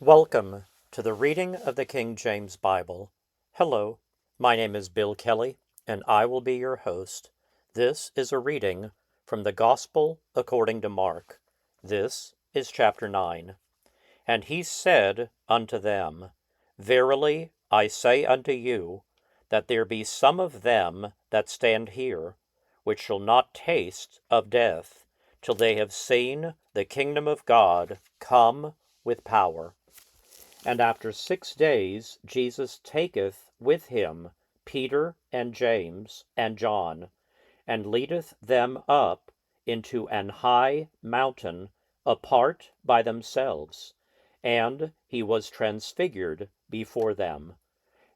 Welcome to the reading of the King James Bible. Hello, my name is Bill Kelley, and I will be your host. This is a reading from the Gospel according to Mark. This is chapter 9. And he said unto them, Verily I say unto you, that there be some of them that stand here, which shall not taste of death, till they have seen the kingdom of God come with power. And after 6 days Jesus taketh with him Peter and James and John, and leadeth them up into an high mountain apart by themselves. And he was transfigured before them,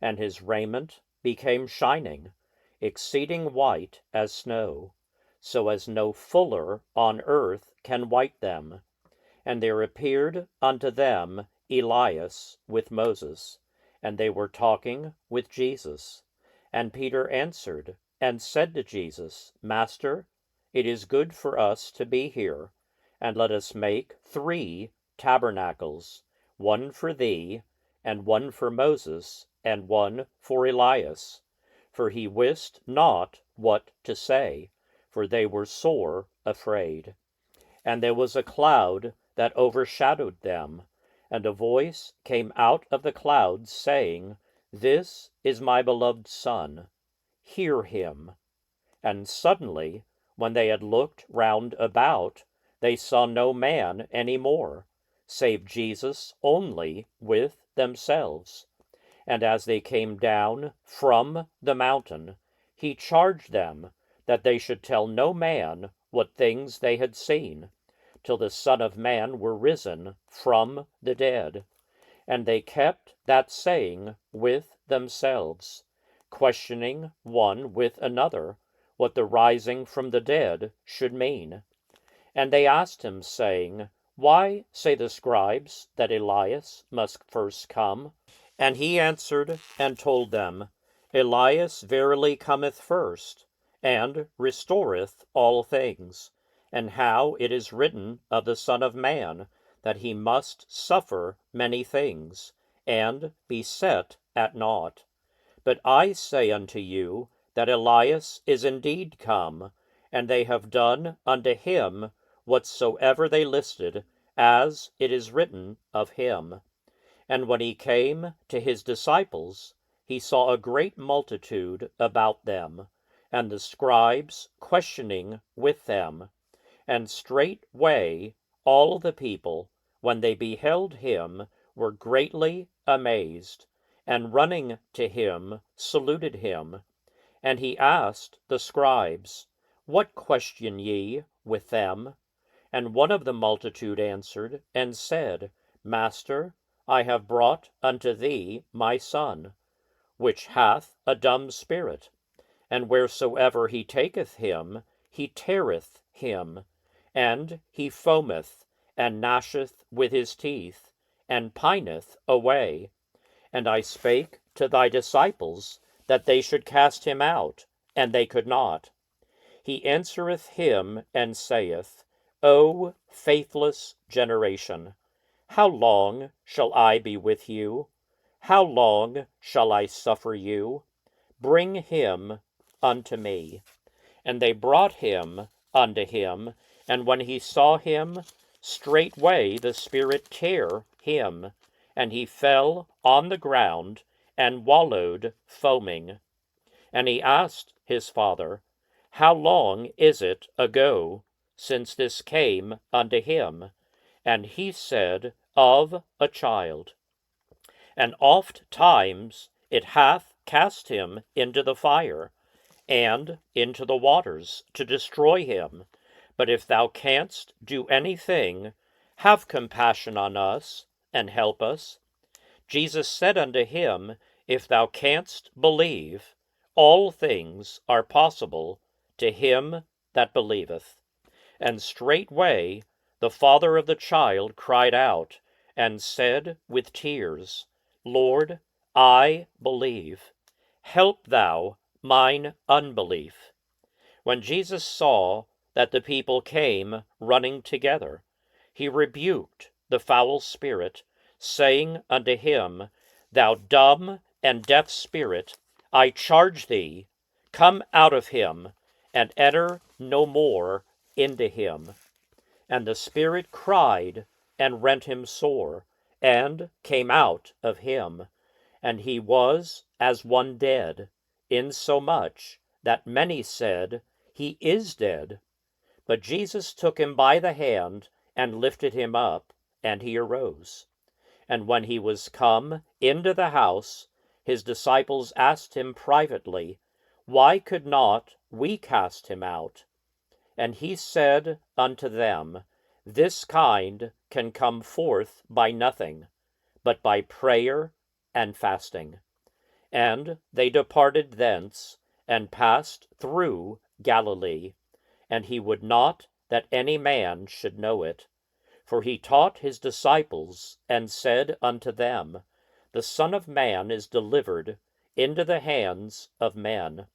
and his raiment became shining, exceeding white as snow, so as no fuller on earth can white them. And there appeared unto them Elias with Moses, and they were talking with Jesus. And Peter answered and said to Jesus, Master, it is good for us to be here, and let us make 3 tabernacles, one for thee, and one for Moses, and one for Elias. For he wist not what to say, for they were sore afraid. And there was a cloud that overshadowed them, and a voice came out of the cloud, saying, This is my beloved Son, hear him. And suddenly, when they had looked round about, they saw no man any more, save Jesus only with themselves. And as they came down from the mountain, he charged them that they should tell no man what things they had seen, till the Son of Man were risen from the dead. And they kept that saying with themselves, questioning one with another what the rising from the dead should mean. And they asked him, saying, Why say the scribes that Elias must first come? And he answered and told them, Elias verily cometh first, and restoreth all things, and how it is written of the Son of Man, that he must suffer many things, and be set at naught. But I say unto you, that Elias is indeed come, and they have done unto him whatsoever they listed, as it is written of him. And when he came to his disciples, he saw a great multitude about them, and the scribes questioning with them. And straightway all the people, when they beheld him, were greatly amazed, and running to him saluted him. And he asked the scribes, What question ye with them? And one of the multitude answered and said, Master, I have brought unto thee my son, which hath a dumb spirit, and wheresoever he taketh him, he teareth him, and he foameth, and gnasheth with his teeth, and pineth away. And I spake to thy disciples that they should cast him out, and they could not. He answereth him and saith, O faithless generation, how long shall I be with you? How long shall I suffer you? Bring him unto me. And they brought him unto him, and when he saw him, straightway the spirit tare him, and he fell on the ground, and wallowed foaming. And he asked his father, How long is it ago since this came unto him? And he said, Of a child. And oft times it hath cast him into the fire, and into the waters, to destroy him. But if thou canst do anything, have compassion on us, and help us. Jesus said unto him, If thou canst believe, all things are possible to him that believeth. And straightway the father of the child cried out, and said with tears, Lord, I believe. Help thou mine unbelief. When Jesus saw that the people came running together, he rebuked the foul spirit, saying unto him, Thou dumb and deaf spirit, I charge thee, come out of him, and enter no more into him. And the spirit cried, and rent him sore, and came out of him. And he was as one dead, insomuch that many said, He is dead. But Jesus took him by the hand, and lifted him up, and he arose. And when he was come into the house, his disciples asked him privately, Why could not we cast him out? And he said unto them, This kind can come forth by nothing, but by prayer and fasting. And they departed thence, and passed through Galilee. And he would not that any man should know it. For he taught his disciples, and said unto them, The Son of Man is delivered into the hands of men,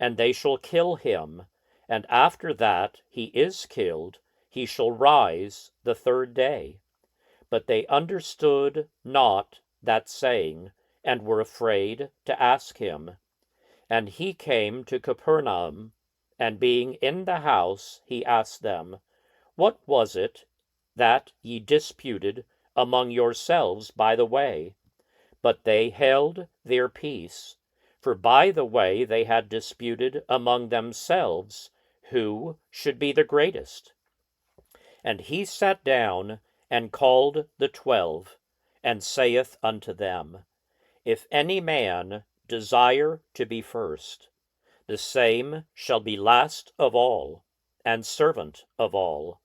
and they shall kill him, and after that he is killed, he shall rise the third day. But they understood not that saying, and were afraid to ask him. And he came to Capernaum, and being in the house, he asked them, What was it that ye disputed among yourselves by the way? But they held their peace, for by the way they had disputed among themselves who should be the greatest. And he sat down, and called the 12, and saith unto them, If any man desire to be first, the same shall be last of all, and servant of all.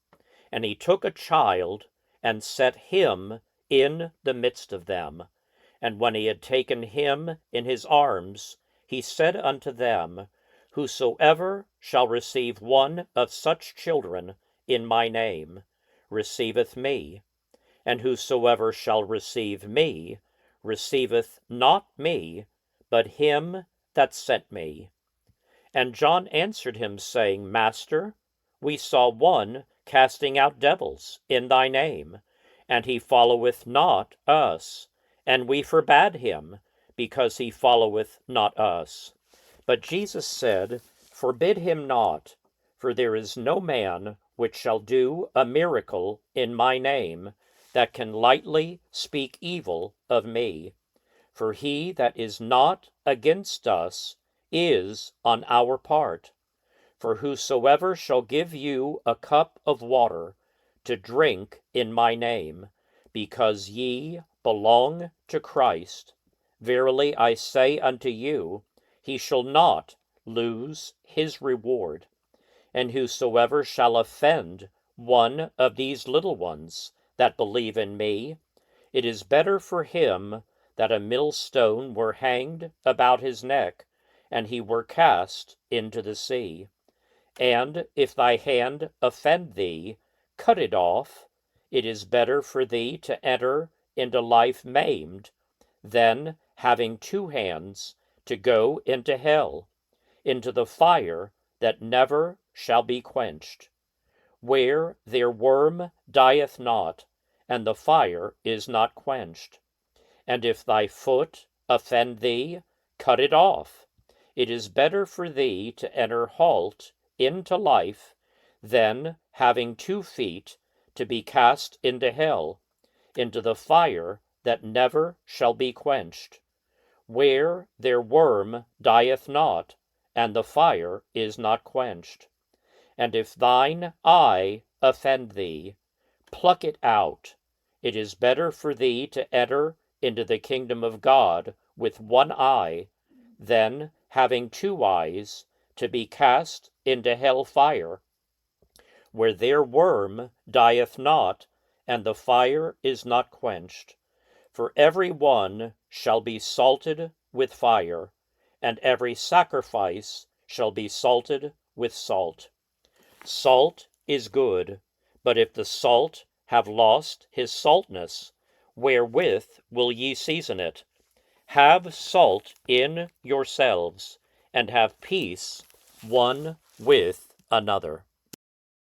And he took a child, and set him in the midst of them. And when he had taken him in his arms, he said unto them, Whosoever shall receive one of such children in my name, receiveth me. And whosoever shall receive me, receiveth not me, but him that sent me. And John answered him, saying, Master, we saw one casting out devils in thy name, and he followeth not us. And we forbade him, because he followeth not us. But Jesus said, Forbid him not, for there is no man which shall do a miracle in my name, that can lightly speak evil of me. For he that is not against us is on our part. For whosoever shall give you a cup of water to drink in my name, because ye belong to Christ, verily I say unto you, he shall not lose his reward. And whosoever shall offend one of these little ones that believe in me, it is better for him that a millstone were hanged about his neck, and he were cast into the sea. And if thy hand offend thee, cut it off. It is better for thee to enter into life maimed, than, having two hands, to go into hell, into the fire that never shall be quenched, where their worm dieth not, and the fire is not quenched. And if thy foot offend thee, cut it off. It is better for thee to enter halt into life, than, having 2 feet, to be cast into hell, into the fire that never shall be quenched, where their worm dieth not, and the fire is not quenched. And if thine eye offend thee, pluck it out. It is better for thee to enter into the kingdom of God with one eye, than, having 2 eyes, to be cast into hell fire, where their worm dieth not, and the fire is not quenched. For every one shall be salted with fire, and every sacrifice shall be salted with salt. Salt is good, but if the salt have lost his saltness, wherewith will ye season it? Have salt in yourselves, and have peace one with another.